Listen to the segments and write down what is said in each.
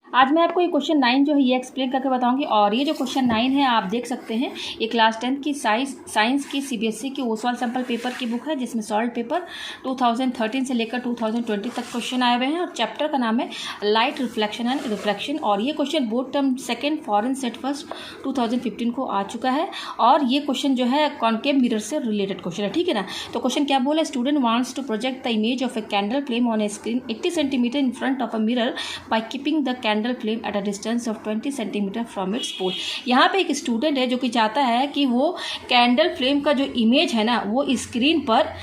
आज मैं आपको ये क्वेश्चन 9 जो है ये एक्सप्लेन करके बताऊंगी। और ये जो क्वेश्चन 9 है आप देख सकते हैं, ये क्लास 10 की साइंस की सीबीएसई की ओसवाल सैम्पल पेपर की बुक है, जिसमें सॉल्व पेपर 2013 से लेकर 2020 तक क्वेश्चन आए हुए हैं। और चैप्टर का नाम है लाइट रिफ्लेक्शन एंड रिफ्लेक्शन। और ये question board term second foreign set first 2015 को आ चुका है। और ये क्वेश्चन जो है कॉन्केव मिरर से रिलेटेड क्वेश्चन है, ठीक है ना। तो क्वेश्चन क्या बोला, student wants to project the image of a candle flame on a screen 80 centimetre in front of a mirror by keeping the candle flame at a distance of 20 centimetre from its pole. यहाँ पे एक student है जो कि चाहता है कि वो कैंडल फ्लेम का जो इमेज है ना वो स्क्रीन पर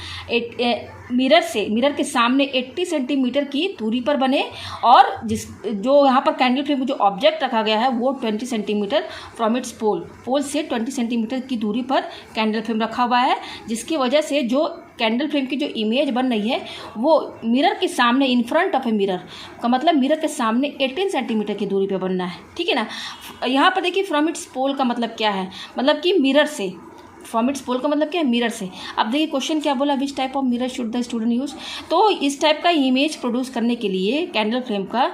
मिरर के सामने 80 सेंटीमीटर की दूरी पर बने, और जो यहाँ पर कैंडल फ्लेम जो ऑब्जेक्ट रखा गया है वो 20 सेंटीमीटर फ्रॉम इट्स पोल से 20 सेंटीमीटर की दूरी पर कैंडल फ्लेम रखा हुआ है, जिसकी वजह से जो कैंडल फ्लेम की जो इमेज बन रही है वो मिरर के सामने इन फ्रंट ऑफ ए मिरर का मतलब मिरर के सामने 18 सेंटीमीटर की दूरी पे बनना है, ठीक है ना। यहाँ पर देखिए फ्रॉम इट्स पोल का मतलब क्या है, मतलब कि मिरर से। फ्रॉम इट्स पोल का मतलब क्या है, मिरर से। अब देखिए क्वेश्चन क्या बोला, which type of mirror should the student use. तो इस टाइप का इमेज प्रोड्यूस करने के लिए कैंडल फ्लेम का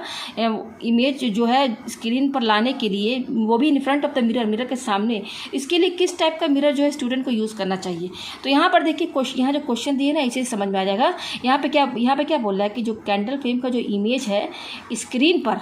इमेज जो है स्क्रीन पर लाने के लिए, वो भी इन फ्रंट ऑफ द मिरर के सामने, इसके लिए किस टाइप का मिरर जो है स्टूडेंट को यूज़ करना चाहिए। तो यहाँ पर देखिए यहाँ जो क्वेश्चन दिए ना इसे समझ में आ जाएगा। यहाँ पे क्या बोल रहा है कि जो कैंडल फ्लेम का जो इमेज है स्क्रीन पर,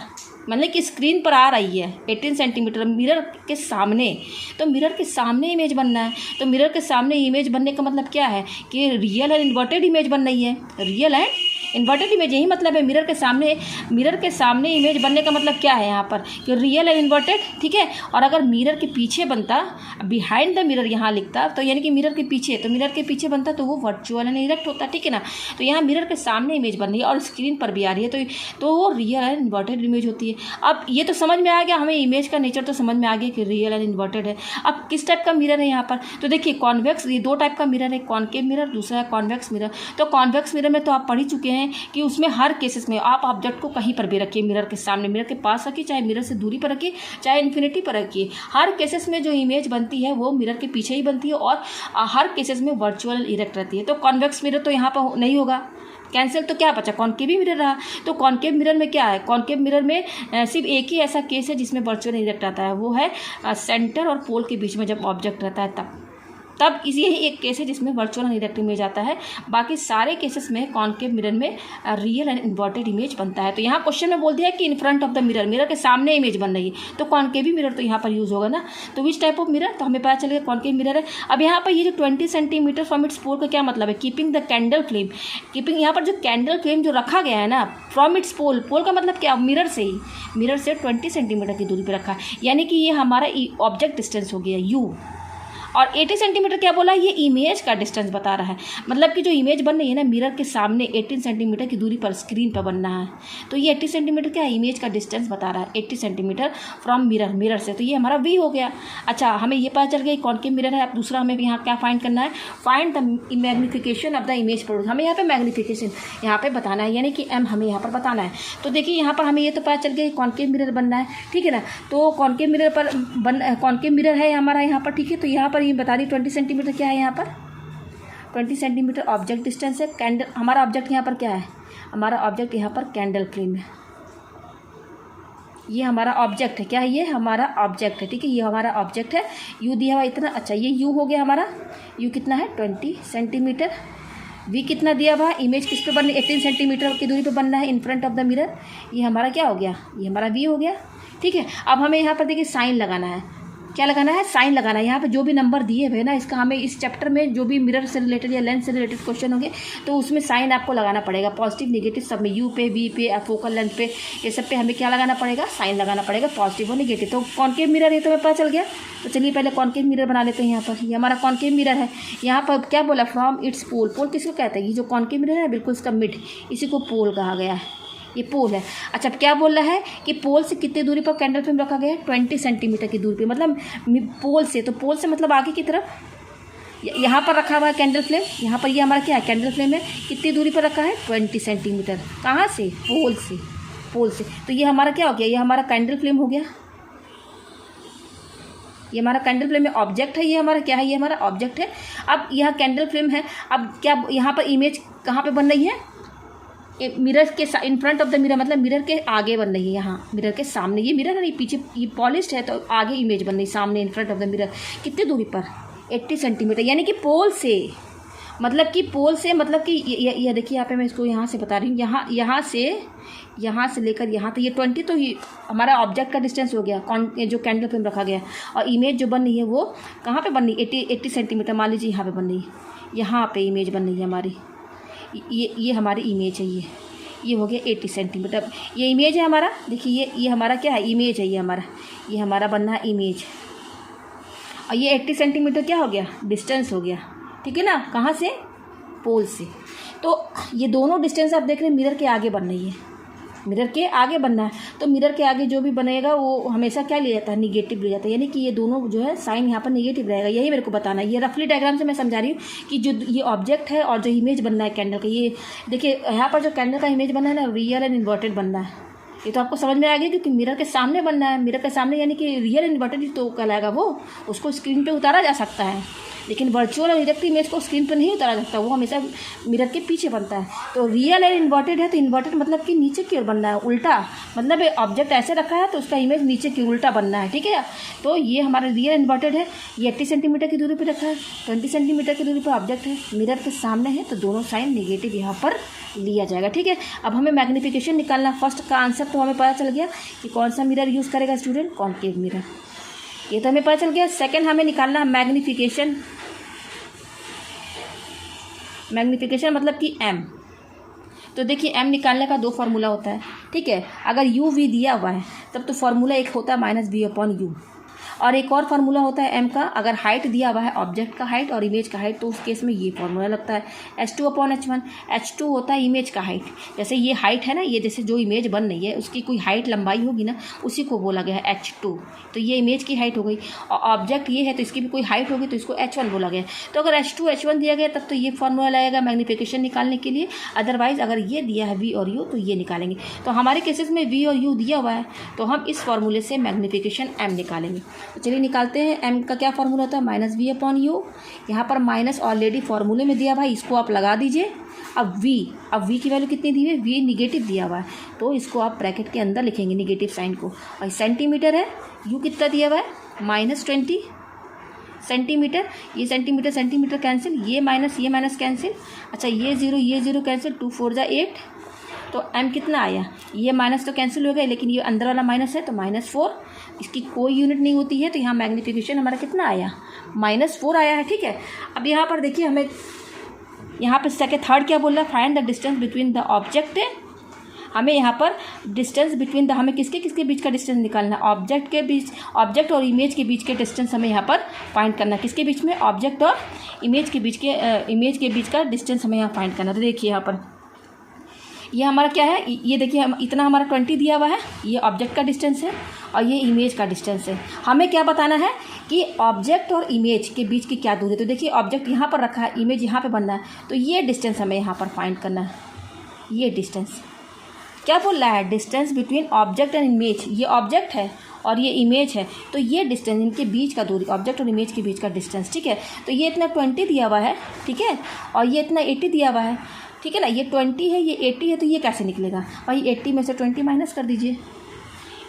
मतलब कि स्क्रीन पर आ रही है 18 सेंटीमीटर मिरर के सामने, तो मिरर के सामने इमेज बनना है। तो मिरर के सामने इमेज बनने का मतलब क्या है कि रियल एंड इन्वर्टेड इमेज बन रही है, रियल एंड इन्वर्टेड इमेज, यही मतलब है। मिरर के सामने इमेज बनने का मतलब क्या है यहाँ पर कि रियल एंड इन्वर्टेड, ठीक है। और अगर मिरर के पीछे बनता, बिहाइंड द मिरर यहाँ लिखता, तो यानी कि मिरर के पीछे बनता तो वो वर्चुअल एंड इरेक्ट होता, ठीक है ना। तो यहाँ मिरर के सामने इमेज बन रही है और स्क्रीन पर भी आ रही है, तो वो रियल एंड इन्वर्टेड इमेज होती है। अब ये तो समझ में आ गया, हमें इमेज का नेचर तो समझ में आ गया कि रियल एंड इन्वर्टेड है। अब किस टाइप का मिरर है यहाँ पर, तो देखिए कॉन्वेक्स, ये दो टाइप का मिरर है, कॉनकेव मिरर, दूसरा है कॉन्वेक्स मिरर। तो कॉन्वेक्स मिरर में तो आप पढ़ ही चुके हैं कि उसमें हर केसेस में आप ऑब्जेक्ट को कहीं पर भी रखिए, मिरर के सामने, मिरर के पास रखिए, चाहे मिरर से दूरी पर रखिए, चाहे इन्फिनिटी पर रखिए, हर केसेस में जो इमेज बनती है वो मिरर के पीछे ही बनती है और हर केसेस में वर्चुअल इरेक्ट रहती है। तो कॉन्वेक्स मिरर तो यहाँ पर नहीं होगा, कैंसिल। तो क्या बचा, कॉनकेव मिरर रहा। तो कॉनकेव मिरर में क्या है, कॉनकेव मिरर में सिर्फ एक ही ऐसा केस है जिसमें वर्चुअल इरेक्ट आता है, वो है सेंटर और पोल के बीच में जब ऑब्जेक्ट रहता है तब इसी यही एक केस है जिसमें वर्चुअल इरेक्ट इमेज आता है। बाकी सारे केसेस में कॉनकेव मिरर में रियल एंड इन्वर्टेड इमेज बनता है। तो यहाँ क्वेश्चन में बोल दिया कि इन फ्रंट ऑफ द मिरर के सामने इमेज बन रही है, तो कॉनकेव मिरर तो यहाँ पर यूज़ होगा ना। तो विच टाइप ऑफ मिरर, तो हमें पता चल गया कॉनकेव मिरर है। अब यहाँ पर ये जो 20 सेंटीमीटर फ्रॉम इट्स पोल का क्या मतलब है, कीपिंग द कैंडल फ्लेम, यहाँ पर जो कैंडल फ्लेम जो रखा गया है ना फ्रॉम इट्स पोल का मतलब क्या, मिरर से 20 सेंटीमीटर की दूरी पर रखा है, यानी कि ये हमारा ऑब्जेक्ट डिस्टेंस हो गया यू। और 80 सेंटीमीटर क्या बोला, ये इमेज का डिस्टेंस बता रहा है, मतलब कि जो इमेज बन रही है ना मिरर के सामने 18 सेंटीमीटर की दूरी पर स्क्रीन पर बनना है। तो ये 80 सेंटीमीटर क्या है, इमेज का डिस्टेंस बता रहा है, 80 सेंटीमीटर फ्रॉम मिरर से। तो ये हमारा वी हो गया। अच्छा, हमें ये पता चल गया कॉनकेव मिरर है। अब दूसरा हमें यहाँ क्या फाइंड करना है, find the magnification of the image produce. हमें यहाँ पे मैग्नीफिकेशन यहाँ पे बताना है, यानी कि एम हमें यहाँ पर बताना है। तो देखिए यहाँ पर हमें ये तो पता चल गया कॉनकेव मिरर बनना है, ठीक है ना। तो कॉनकेव मिरर है हमारा यहाँ पर, ठीक है। तो यहाँ पर ये बता दी 20 सेंटीमीटर क्या है, यहाँ पर 20 सेंटीमीटर ऑब्जेक्ट डिस्टेंस है। कैंडल हमारा ऑब्जेक्ट यहाँ पर क्या है, हमारा ऑब्जेक्ट यहाँ पर कैंडल फ्लेम है, ये हमारा ऑब्जेक्ट है। क्या है, ये हमारा ऑब्जेक्ट है, ठीक है, ये हमारा ऑब्जेक्ट है। यू दिया हुआ इतना, अच्छा ये यू हो गया हमारा, यू कितना है 20 सेंटीमीटर। वी कितना दिया हुआ, इमेज किस पे बननी, 18 सेंटीमीटर की दूरी पे बनना है इन फ्रंट ऑफ द मिरर, ये हमारा क्या हो गया, ये हमारा वी हो गया, ठीक है। अब हमें यहाँ पर देखिए साइन लगाना है, क्या लगाना है, साइन लगाना है। यहाँ पे जो भी नंबर दिए हुए ना, इसका हमें इस चैप्टर में जो भी मिरर से रिलेटेड या लेंस से रिलेटेड क्वेश्चन होंगे तो उसमें साइन आपको लगाना पड़ेगा, पॉजिटिव नेगेटिव सब में, यू पे, वी पे, फोकल लेंथ पे, ये सब पे हमें क्या लगाना पड़ेगा, साइन लगाना पड़ेगा, पॉजिटिव और नेगेटिव। तो कॉनकेव मिरर है तो हमें पता चल गया। तो चलिए पहले कॉनकेव मिरर बना लेते हैं। यहाँ पर ये हमारा कॉनकेव मिरर है। यहाँ पर क्या बोला, फ्रॉम इट्स पोल किसको कहते हैं, ये जो कॉनकेव मिरर है बिल्कुल इसका मिड, इसी को पोल कहा गया है, ये पोल है। अच्छा, क्या बोल रहा है कि पोल से कितनी दूरी पर कैंडल फ्लेम रखा गया है, 20 सेंटीमीटर की दूरी पे, मतलब पोल से मतलब आगे की तरफ यहाँ पर रखा हुआ है कैंडल फ्लेम। यहाँ पर ये हमारा क्या है, कैंडल फ्लेम है, कितनी दूरी पर रखा है 20 सेंटीमीटर। कहाँ से, पोल से। तो ये हमारा क्या हो गया, ये हमारा कैंडल फ्लेम हो गया, ये हमारा कैंडल फ्लेम में ऑब्जेक्ट है, ये हमारा क्या है, ये हमारा ऑब्जेक्ट है। अब यहाँ कैंडल फ्लेम है, अब क्या यहाँ पर इमेज कहाँ पर बन रही है, मिरर के इन फ्रंट ऑफ द मिरर मतलब मिरर के आगे बन रही है, यहाँ मिरर के सामने, ये मिरर है नहीं पीछे, ये पॉलिश्ड है तो आगे इमेज बन रही है, सामने इन फ्रंट ऑफ द मिरर। कितनी दूरी पर? 80 सेंटीमीटर, यानी कि पोल से, मतलब कि पोल से, मतलब कि ये देखिए यहाँ पे मैं इसको यहाँ से बता रही हूँ, यहाँ से लेकर यहाँ तक, ये 20 तो ही हमारा ऑब्जेक्ट का डिस्टेंस हो गया, जो कैंडल फ्रेम रखा गया। और इमेज जो बन रही है वो कहाँ पे बन रही है? 80 सेंटीमीटर मान लीजिए यहाँ पे बन रही है, यहाँ पे इमेज बन रही है हमारी, ये हमारी इमेज है, ये हो गया 80 सेंटीमीटर। ये इमेज है हमारा, देखिए ये हमारा क्या है? इमेज है, ये हमारा बनना है इमेज। और ये 80 सेंटीमीटर क्या हो गया? डिस्टेंस हो गया, ठीक है ना, कहाँ से? पोल से। तो ये दोनों डिस्टेंस आप देख रहे हैं मिरर के आगे बन रही है, मिरर के आगे बनना है। तो मिरर के आगे जो भी बनेगा वो हमेशा क्या लिया जाता है? निगेटिव लिया जाता है, यानी कि ये दोनों जो है साइन यहाँ पर निगेटिव रहेगा, यही मेरे को बताना है। ये रफली डायग्राम से मैं समझा रही हूँ कि जो ये ऑब्जेक्ट है और जो इमेज बनना है कैंडल का, ये देखिए यहाँ पर जो कैंडल का इमेज बनना है ना, रियल एंड इन्वर्टेड बनना है। ये तो आपको समझ में आ गया क्योंकि मिरर के सामने बनना है, मिरर के सामने यानी कि रियल एंड इन्वर्टेड तो कहलाएगा वो, उसको स्क्रीन पे उतारा जा सकता है, लेकिन वर्चुअल और डायरेक्ट इमेज को स्क्रीन पर नहीं उतारा जाता, वो हमेशा मिरर के पीछे बनता है। तो रियल एंड इन्वर्टेड है, तो इन्वर्टेड मतलब कि नीचे की ओर बनना है, उल्टा, मतलब ऑब्जेक्ट ऐसे रखा है तो उसका इमेज नीचे की उल्टा बनना है, ठीक है। तो ये हमारा रियल इन्वर्टेड है, ये 80 सेंटीमीटर की दूरी पर रखा है, 20 सेंटीमीटर की दूरी पर ऑब्जेक्ट है, मिरर के सामने है, तो दोनों साइन निगेटिव यहाँ पर लिया जाएगा, ठीक है। अब हमें मैग्नीफिकेशन निकालना, फर्स्ट का आंसर तो हमें पता चल गया कि कौन सा मिरर यूज़ करेगा स्टूडेंट? कॉन्केव मिरर, ये तो हमें पता चल गया। सेकंड हमें निकालना है मैग्नीफिकेशन, मैग्नीफिकेशन मतलब कि m। तो देखिए m निकालने का 2 फार्मूला होता है, ठीक है। अगर u v दिया हुआ है तब तो फार्मूला एक होता है -v/u, और एक और फार्मूला होता है m का, अगर हाइट दिया हुआ है ऑब्जेक्ट का हाइट और इमेज का हाइट, तो उस केस में ये फार्मूला लगता है h2/h1। h2 होता है इमेज का हाइट, जैसे ये हाइट है ना, ये जैसे जो इमेज बन रही है उसकी कोई हाइट लंबाई होगी ना, उसी को बोला गया है h2, तो ये इमेज की हाइट हो गई। और ऑब्जेक्ट ये है तो इसकी भी कोई हाइट होगी तो इसको h1 बोला गया। तो अगर h2 h1 दिया गया तब तो ये फार्मूला लगेगा मैग्नीफिकेशन निकालने के लिए, अदरवाइज अगर ये दिया है v और u तो ये निकालेंगे। तो हमारे केसेस में v और u दिया हुआ है तो हम इस फार्मूले से मैग्नीफिकेशन m निकालेंगे। तो चलिए निकालते हैं। m का क्या फार्मूला होता है? -v/u। यहाँ पर माइनस ऑलरेडी फार्मूले में दिया भाई, इसको आप लगा दीजिए। अब v की वैल्यू कितनी दी है? v निगेटिव दिया हुआ है तो इसको आप ब्रैकेट के अंदर लिखेंगे निगेटिव साइन को। और सेंटीमीटर है, u कितना दिया हुआ है? -20 सेंटीमीटर। ये सेंटीमीटर सेंटीमीटर कैंसिल, ये माइनस कैंसिल, अच्छा ये 0 कैंसिल, 2 4 जा 8। तो m कितना आया? ये माइनस तो कैंसिल हो गया लेकिन ये अंदर वाला माइनस है तो -4, इसकी कोई यूनिट नहीं होती है, तो यहाँ मैग्नीफिकेशन हमारा कितना आया? -4 आया है, ठीक है। अब यहाँ पर देखिए हमें यहाँ पर सेकंड थर्ड क्या बोल रहा है? Find the distance between the object. हमें यहाँ पर डिस्टेंस बिटवीन द, हमें किसके बीच का डिस्टेंस निकालना है? ऑब्जेक्ट के बीच, ऑब्जेक्ट और इमेज के बीच के डिस्टेंस हमें यहाँ पर फाइंड करना है। किसके बीच में? ऑब्जेक्ट और इमेज के बीच का डिस्टेंस हमें यहाँ फाइंड करना है। तो देखिए यहाँ पर ये हमारा क्या है? ये देखिए इतना हमारा 20 दिया हुआ है, ये ऑब्जेक्ट का डिस्टेंस है और ये इमेज का डिस्टेंस है। हमें क्या बताना है कि ऑब्जेक्ट और इमेज के बीच की क्या दूरी है। तो देखिए ऑब्जेक्ट यहाँ पर रखा है, इमेज यहाँ पे बनना है, तो ये डिस्टेंस हमें यहाँ पर फाइंड करना है। ये डिस्टेंस क्या बोल रहा है? Distance between object and image. ये ऑब्जेक्ट है और ये इमेज है, तो ये डिस्टेंस, इनके बीच का दूरी, ऑब्जेक्ट और इमेज के बीच का डिस्टेंस, ठीक है। तो ये इतना 20 दिया हुआ है, ठीक है, और ये इतना 80 दिया हुआ है, ठीक है ना। ये 20 है, ये 80 है, तो ये कैसे निकलेगा भाई? 80 में से 20 माइनस कर दीजिए।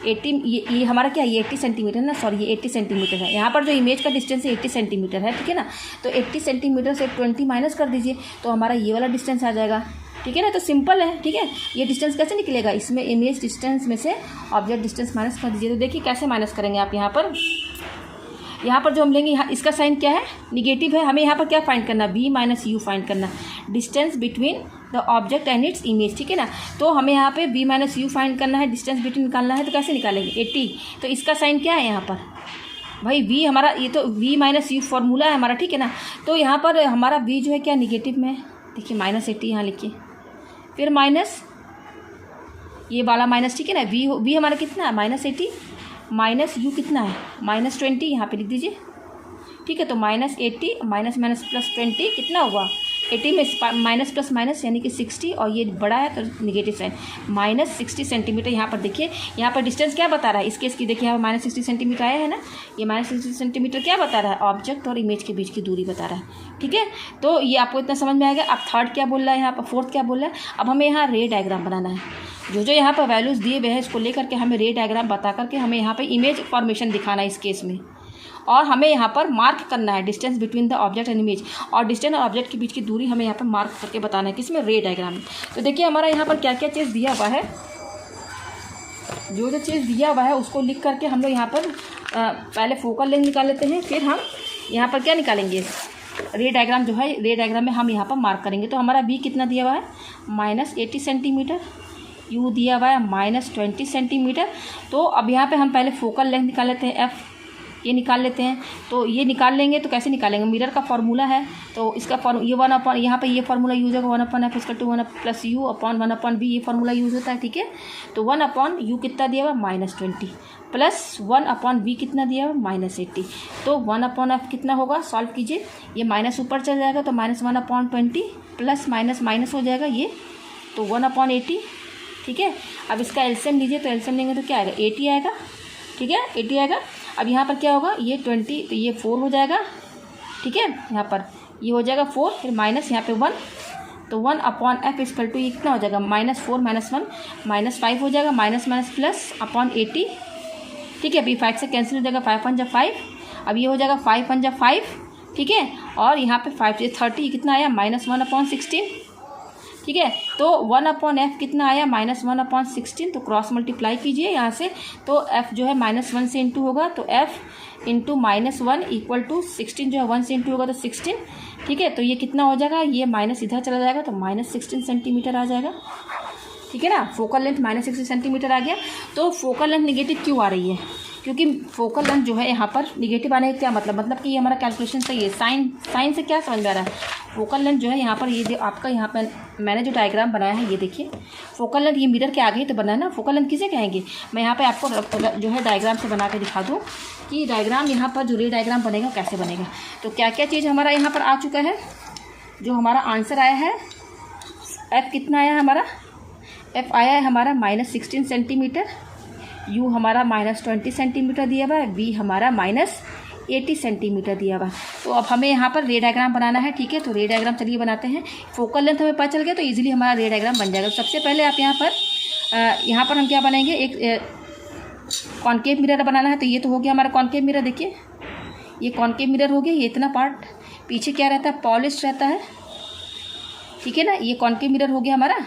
80 ये हमारा क्या है? ये 80 सेंटीमीटर ना, सॉरी ये 80 सेंटीमीटर है। यहाँ पर जो इमेज का डिस्टेंस है 80 सेंटीमीटर है, ठीक है ना। तो 80 सेंटीमीटर से 20 माइनस कर दीजिए तो हमारा ये वाला डिस्टेंस आ जाएगा, ठीक है ना। तो सिंपल है, ठीक है। ये डिस्टेंस कैसे निकलेगा? इसमें इमेज डिस्टेंस में से ऑब्जेक्ट डिस्टेंस माइनस कर दीजिए। तो देखिए कैसे माइनस करेंगे आप। यहाँ पर जो हम लेंगे, यहाँ इसका साइन क्या है? निगेटिव है। हमें यहाँ पर क्या फाइंड करना? v - u फाइंड करना, distance between the object and its image, ठीक है ना। तो हमें यहाँ पे v - u फाइंड करना है, डिस्टेंस बिटवीन निकालना है। तो कैसे निकालेंगे? 80। तो इसका साइन क्या है यहाँ पर भाई? v हमारा, ये तो v - u फॉर्मूला है हमारा, ठीक है ना। तो यहाँ पर हमारा v जो है क्या निगेटिव में, देखिए -80 यहाँ लिखिए, फिर माइनस ये वाला माइनस, ठीक है ना। v हमारा कितना है? -80 माइनस u कितना है? -20 यहाँ पे लिख दीजिए, ठीक है। तो -80 माइनस +20 कितना हुआ? 80 में माइनस प्लस माइनस यानी कि 60, और ये बड़ा है तो निगेटिव साइन, -60 सेंटीमीटर। यहाँ पर देखिए, यहाँ पर डिस्टेंस क्या बता रहा है, इसके इसकी देखिए, यहाँ पर -60 सेंटीमीटर आया है ना, ये -60 सेंटीमीटर क्या बता रहा है, ऑब्जेक्ट और इमेज के बीच की दूरी बता रहा है। ठीक है, तो ये आपको इतना समझ में आएगा। अब थर्ड क्या बोल रहा है, यहाँ पर फोर्थ क्या बोल रहा है। अब हमें यहाँ रे डायग्राम बनाना है, जो यहाँ पर वैल्यूज़ दिए हुए हैं इसको लेकर के हमें रे डायग्राम बता करके हमें यहाँ पे इमेज फॉर्मेशन दिखाना है इस केस में, और हमें यहाँ पर मार्क करना है distance between the object and image, और डिस्टेंस और ऑब्जेक्ट के बीच की दूरी हमें यहाँ पर मार्क करके बताना है किसमें, रे डायग्राम में। तो देखिए हमारा यहाँ पर क्या क्या चीज़ दिया हुआ है, जो चीज़ दिया हुआ है उसको लिख करके हम लोग यहाँ पर पहले फोकल लेंथ निकाल लेते हैं, फिर हम यहाँ पर क्या निकालेंगे, रे डायग्राम जो है, रे डायग्राम में हम यहाँ पर मार्क करेंगे। तो हमारा बी कितना दिया हुआ है, -80 सेंटीमीटर, यू दिया हुआ है -20 सेंटीमीटर। तो अब यहाँ पे हम पहले फोकल लेंथ निकाल लेते हैं, एफ ये निकाल लेते हैं। तो ये निकाल लेंगे तो कैसे निकालेंगे, मिरर का फार्मूला है, तो इसका ये 1 यहाँ पे ये फार्मूला यूज होगा, 1/f इसका 1 + u अपॉन 1/v, ये फार्मूला यूज़ होता है। ठीक है, तो 1/u कितना दिया हुआ, -20 प्लस 1/v कितना दिया हुआ, -80। तो 1/f कितना होगा, सॉल्व कीजिए, ये माइनस ऊपर चल जाएगा तो -1/20 प्लस माइनस माइनस हो जाएगा ये, तो 1/80। ठीक है, अब इसका एलसीएम लीजिए, तो एलसीएम लेंगे तो क्या आएगा, 80 आएगा। ठीक है, 80 आएगा। अब यहाँ पर क्या होगा, ये 20 तो ये 4 हो जाएगा। ठीक है, यहाँ पर ये हो जाएगा 4, फिर माइनस यहाँ पे 1, तो 1/f इक्वल टू ये कितना हो जाएगा, -4 -1 -5 हो जाएगा, माइनस प्लस अपॉन 80। ठीक है, अभी 5 से कैंसिल हो जाएगा, 5 1 = 5, अब ये हो जाएगा 5 1 = 5। ठीक है, और यहाँ पे 5 से 30 कितना आया, -1/16। ठीक है, तो 1/f कितना आया, -1/16। तो क्रॉस मल्टीप्लाई कीजिए यहाँ से, तो f जो है -1 से इंटू होगा, तो f इंटू -1 इक्वल टू 16 जो है 1 से इंटू होगा तो 16। ठीक है, तो ये कितना हो जाएगा, ये माइनस इधर चला जाएगा तो -16 सेंटीमीटर आ जाएगा। ठीक है ना, फोकल लेंथ -60 सेंटीमीटर आ गया। तो फोकल लेंथ निगेटिव क्यों आ रही है, क्योंकि फोकल लेंथ जो है यहाँ पर निगेटिव आने का क्या मतलब कि ये हमारा कैलकुलेशन सही है। साइन से क्या समझ में आ रहा है, फोकल लेंथ जो है यहाँ पर, ये जो आपका यहाँ पर मैंने जो डायग्राम बनाया है, ये देखिए फोकल लेंथ, ये मिरर के आगे ही तो बना है ना, फोकल लेंथ किसे कहेंगे। मैं यहाँ पे आपको जो है डायग्राम से बना के दिखा दूँ कि डायग्राम यहाँ पर जो रे डायग्राम बनेगा कैसे बनेगा। तो क्या क्या चीज़ हमारा यहाँ पर आ चुका है, जो हमारा आंसर आया है, एफ कितना आया है हमारा, एफ आया है हमारा -16 सेंटीमीटर, यू हमारा -20 सेंटीमीटर दिया हुआ है, वी हमारा -80 सेंटीमीटर दिया हुआ है। तो अब हमें यहाँ पर रे डायग्राम बनाना है। ठीक है, तो रे डायग्राम चलिए बनाते हैं। फोकल लेंथ हमें पता चल गया तो इजीली हमारा रे डायग्राम बन जाएगा। तो सबसे पहले आप यहाँ पर हम क्या बनाएंगे, एक कॉन्केव मिरर बनाना है। तो ये तो हो गया हमारा कॉन्केव मिरर, देखिए ये कॉन्केव मिरर हो गया, ये इतना पार्ट पीछे क्या रहता है, पॉलिश रहता है। ठीक है ना, ये कॉन्केव मिरर हो गया हमारा।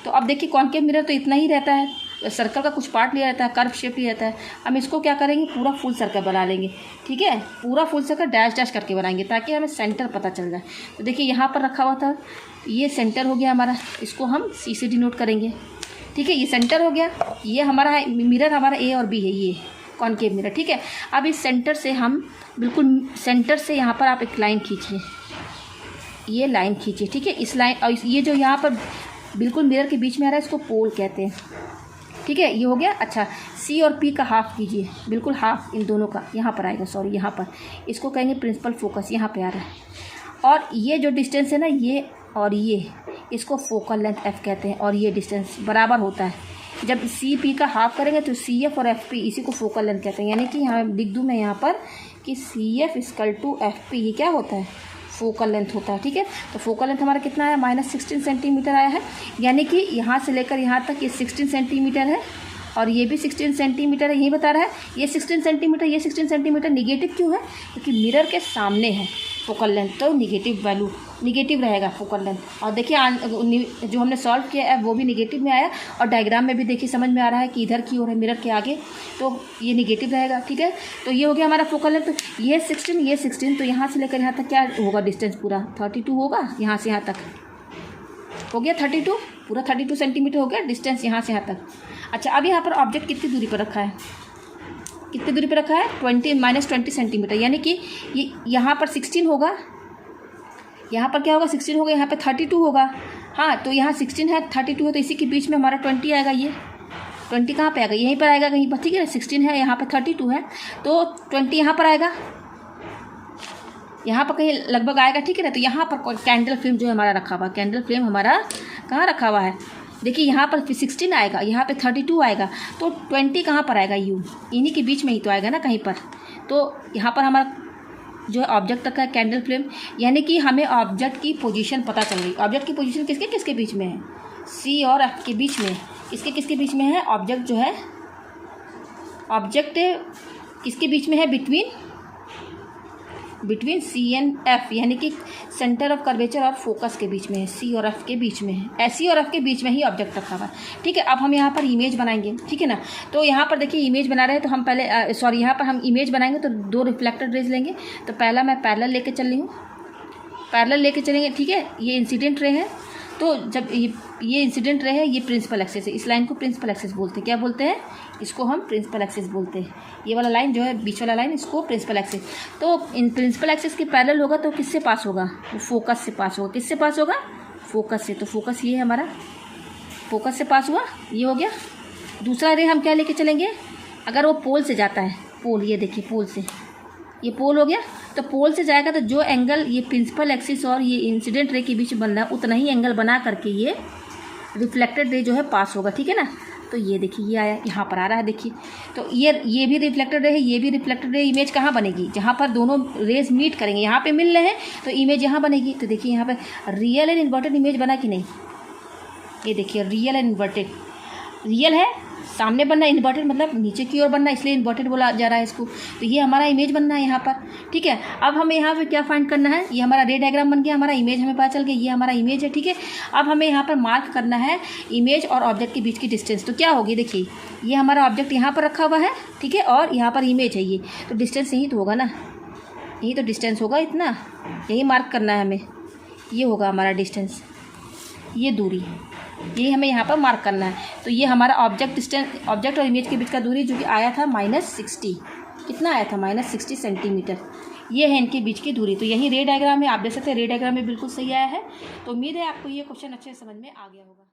तो अब देखिए कॉन्केव मिरर तो इतना ही रहता है, सर्कल का कुछ पार्ट लिया रहता है, कर्व शेप लिया रहता है। हम इसको क्या करेंगे, पूरा फुल सर्कल बना लेंगे। ठीक है, पूरा फुल सर्कल डैश डैश करके बनाएंगे ताकि हमें सेंटर पता चल जाए। तो देखिए यहाँ पर रखा हुआ था, ये सेंटर हो गया हमारा, इसको हम सी से डिनोट करेंगे। ठीक है, ये सेंटर हो गया, ये हमारा है मिरर, हमारा ए और बी है, ये कॉन्केव मिरर। ठीक है, अब इस सेंटर से हम बिल्कुल सेंटर से यहाँ पर आप एक लाइन खींचिए, ये लाइन खींचिए। ठीक है, इस लाइन और ये जो यहाँ पर बिल्कुल मिरर के बीच में आ रहा है, इसको पोल कहते हैं। ठीक है, ये हो गया। अच्छा, सी और पी का हाफ कीजिए, बिल्कुल हाफ इन दोनों का यहाँ पर आएगा, सॉरी यहाँ पर, इसको कहेंगे प्रिंसिपल फोकस, यहाँ पे आ रहा है। और ये जो डिस्टेंस है ना, ये और ये, इसको फोकल लेंथ एफ कहते हैं। और ये डिस्टेंस बराबर होता है, जब सी पी का हाफ करेंगे तो सी एफ और एफ पी, इसी को फोकल लेंथ कहते हैं। यानी कि यहाँ लिख दूँ मैं यहाँ पर कि C F equal to F P, ये क्या होता है, फोकल लेंथ होता है। ठीक है, तो फोकल लेंथ हमारा कितना आया, -16 सेंटीमीटर आया है। यानी कि यहाँ से लेकर यहाँ तक ये 16 सेंटीमीटर है, और ये भी 16 सेंटीमीटर है, यही बता रहा है। ये 16 सेंटीमीटर, ये 16 सेंटीमीटर निगेटिव क्यों है, क्योंकि मिरर के सामने है फोकल लेंथ, तो निगेटिव वैल्यू निगेटिव रहेगा फोकल लेंथ। और देखिए जो हमने सॉल्व किया है वो भी निगेटिव में आया, और डायग्राम में भी देखिए समझ में आ रहा है कि इधर की ओर है मिरर के आगे, तो ये निगेटिव रहेगा। ठीक है, तो ये हो गया हमारा फोकल लेंथ। तो ये 16, ये 16, तो यहाँ से लेकर यहाँ तक क्या होगा डिस्टेंस, पूरा 32 होगा। यहाँ से यहाँ तक हो गया 32, पूरा 32 सेंटीमीटर हो गया डिस्टेंस यहाँ से यहाँ तक। अच्छा, अब यहाँ पर ऑब्जेक्ट कितनी दूरी पर रखा है, कितनी दूरी पर रखा है, -20 सेंटीमीटर। यानी कि ये यहाँ पर 16 होगा, यहाँ पर क्या होगा, 16 होगा, यहाँ पे 32 होगा। हाँ, तो यहाँ 16 है, 32 है, तो इसी के बीच में हमारा 20 आएगा। ये 20 कहाँ पे आएगा, यहीं पर आएगा कहीं पर। ठीक है, 16 है, यहाँ पे 32 है, तो 20 यहाँ पर आएगा। यहाँ पर कहीं लगभग आएगा, ठीक है ना। तो यहाँ पर कैंडल फ्लेम जो है हमारा रखा हुआ, कैंडल फ्लेम हमारा कहाँ रखा हुआ है, देखिए यहाँ पर 16 आएगा, यहाँ पे 32 आएगा, तो 20 कहाँ पर आएगा, यू इन्हीं के बीच में ही तो आएगा ना कहीं पर। तो यहाँ पर हमारा जो है ऑब्जेक्ट रखा है कैंडल फ्लेम, यानी कि हमें ऑब्जेक्ट की पोजीशन पता चल गई। ऑब्जेक्ट की पोजीशन किसके किसके बीच में है, सी और एफ के बीच में। इसके किसके बीच में है, ऑब्जेक्ट जो है, ऑब्जेक्ट किसके बीच में है, बिटवीन सी एंड एफ, यानी कि सेंटर ऑफ कर्वेचर और फोकस के बीच में है, सी और एफ के बीच में है, सी और एफ के बीच में ही ऑब्जेक्ट रखा हुआ है, ठीक है। अब हम यहाँ पर इमेज बनाएंगे, ठीक है ना। तो यहाँ पर देखिए इमेज बना रहे हैं, तो हम पहले यहाँ पर हम इमेज बनाएंगे तो 2 रिफ्लेक्टेड रेज लेंगे। तो पहला मैं पैरेलल लेके चल रही हूँ, पैरेलल लेके चलेंगे, ठीक है। ये इंसिडेंट रे है, तो जब ये इंसिडेंट रे है, ये प्रिंसिपल एक्सिस है, इस लाइन को प्रिंसिपल एक्सिस बोलते हैं। क्या बोलते हैं, इसको हम प्रिंसिपल एक्सिस बोलते हैं। ये वाला लाइन जो है बीच वाला लाइन, इसको प्रिंसिपल एक्सिस। तो इन प्रिंसिपल एक्सिस के पैरेलल होगा तो किससे पास होगा, वो फोकस से पास होगा। किससे पास होगा, फोकस से। तो फोकस ये है हमारा, फोकस से पास हुआ, ये हो गया। दूसरा रे हम क्या लेके चलेंगे, अगर वो पोल से जाता है, पोल, ये देखिए पोल से, ये पोल हो गया। तो पोल से जाएगा तो जो एंगल ये प्रिंसिपल एक्सिस और ये इंसिडेंट रे के बीच बन रहा है, उतना ही एंगल बना करके ये रिफ्लेक्टेड रे जो है पास होगा, ठीक है ना। तो ये देखिए ये आया, यहाँ पर आ रहा है, देखिए। तो ये भी रिफ्लेक्टेड रे है, ये भी रिफ्लेक्टेड रे। इमेज कहाँ बनेगी, जहाँ पर दोनों रेज मीट करेंगे, यहाँ पे मिल रहे हैं तो इमेज यहाँ बनेगी। तो देखिए यहाँ पे रियल एंड इन्वर्टेड इमेज बना कि नहीं, ये देखिए रियल एंड इन्वर्टेड। रियल है सामने बनना, इन्वर्टेड मतलब नीचे की ओर बनना, इसलिए इन्वर्टेड बोला जा रहा है इसको। तो ये हमारा इमेज बनना है यहाँ पर, ठीक है। अब हमें यहाँ पे क्या फाइंड करना है, ये हमारा रे डायग्राम बन गया, हमारा इमेज हमें पता चल गया, ये हमारा इमेज है, ठीक है। अब हमें यहाँ पर मार्क करना है इमेज और ऑब्जेक्ट के बीच की डिस्टेंस। तो क्या होगी, देखिए ये हमारा ऑब्जेक्ट यहाँ पर रखा हुआ है, ठीक है, और यहाँ पर इमेज है ये, तो डिस्टेंस यही तो होगा ना, यही तो डिस्टेंस होगा, इतना यही मार्क करना है हमें। ये होगा हमारा डिस्टेंस, ये दूरी, ये हमें यहाँ पर मार्क करना है। तो ये हमारा ऑब्जेक्ट और इमेज के बीच का दूरी जो कि आया था -60, कितना आया था, -60 सेंटीमीटर। ये है इनके बीच की दूरी। तो यही रे डायग्राम है, आप देख सकते हैं रे डायग्राम में बिल्कुल सही आया है। तो उम्मीद है आपको ये क्वेश्चन अच्छे से समझ में आ गया होगा।